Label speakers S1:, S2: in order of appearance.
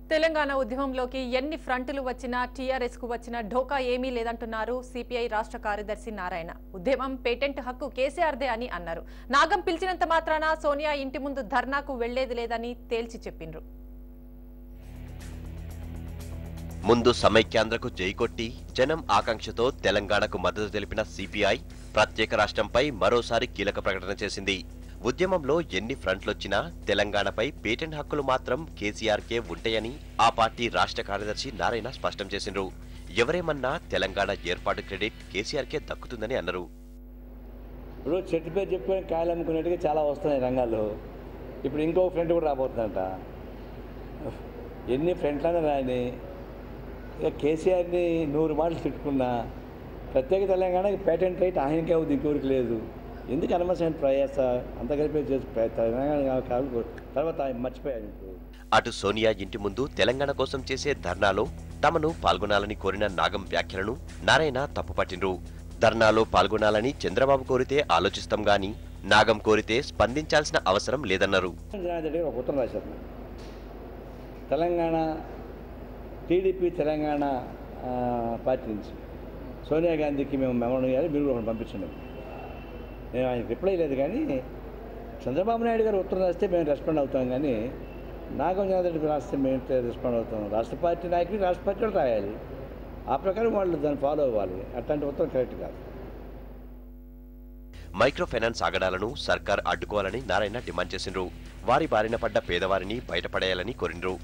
S1: తెలంగాణ ఉద్యమంలోకి ఎన్ని ఫ్రంటులు వచ్చినా టీఆర్ఎస్ కు వచ్చిన ఢోకా ఏమీ లేదంటున్నారు సిపిఐ రాష్ట్ర కార్యదర్శి నారాయణ. ఉద్యమం పేటెంట్ హక్కు కేసీఆర్దే అని అన్నారు. నాగం పిలిచినంత మాత్రాన సోనియా ఇంటి ముందు ధర్నాకు వెళ్లేది లేదని తేల్చి చెప్పిండ్రు.
S2: ముందు సమైక్యాంధ్రకు జైకొట్టి జనం ఆకాంక్షతో తెలంగాణకు మద్దతు తెలిపిన సిపిఐ ప్రత్యేక రాష్ట్రంపై మరోసారి కీలక ప్రకటన చేసింది. ఉద్యమంలో ఎన్ని ఫ్రంట్లొచ్చినా తెలంగాణపై పేటెంట్ హక్కులు మాత్రం కేసీఆర్కే ఉంటాయని ఆ పార్టీ రాష్ట్ర కార్యదర్శి నారాయణ స్పష్టం చేసిండ్రు. ఎవరేమన్నా తెలంగాణ ఏర్పాటు క్రెడిట్ కేసీఆర్కే దక్కుతుందని అన్నారు.
S3: ఇప్పుడు చెట్టు పేరు చెప్పుకొని కాయలు అమ్ముకునేట్టుగా చాలా వస్తున్నాయి రంగాల్లో. ఇప్పుడు ఇంకో ఫ్రంట్ కూడా రాబోతుందంట. ఎన్ని ఫ్రంట్లనే రాని ఇక కేసీఆర్ని 100 మాటలు తిట్టుకున్నా ప్రత్యేక తెలంగాణకి పేటెంట్ రైట్ ఆయనకే అవుతుంది, ఇంకోరికి లేదు. ఎందుకు అనవసరమైన ప్రయాస అంత కలిపి చేసి తెలంగాణ కాదు తర్వాత మర్చిపోయాను.
S2: అటు సోనియా ఇంటి ముందు తెలంగాణ కోసం చేసే ధర్నాలో తమను పాల్గొనాలని కోరిన నాగం వ్యాఖ్యలను నారాయణ తప్పుపట్టిండ్రు. ధర్నాలో పాల్గొనాలని చంద్రబాబు కోరితే ఆలోచిస్తాం గాని నాగం కోరితే స్పందించాల్సిన అవసరం లేదన్నారు.
S3: ఒక ఉత్తరం రాశారు. తెలంగాణ టీడీపీ తెలంగాణ పార్టీ నుంచి సోనియా గాంధీకి మేము మెమోరం చేయాలి, మీరు కూడా పంపించండి. నేను ఆయనకు రిప్లై లేదు, కానీ చంద్రబాబు నాయుడు గారు ఉత్తరం రాస్తే మేము రెస్పాండ్ అవుతాం, కానీ నాగం జనార్దన్ రాస్తే మేము రెస్పాండ్ అవుతాం. రాష్ట్ర పార్టీ నాయకులు రాష్ట్ర పార్టీ వాళ్ళు రాయాలి, ఆ ప్రకారం వాళ్ళు దాన్ని ఫాలో అవ్వాలి. అట్లాంటి ఉత్తరం కరెక్ట్ కాదు.
S2: మైక్రో ఫైనాన్స్ ఆగడాలను సర్కార్ అడ్డుకోవాలని నారాయణ డిమాండ్ చేసిండ్రు. వారి బారిన పడ్డ పేదవారిని బయటపడేయాలని కోరిండ్రు.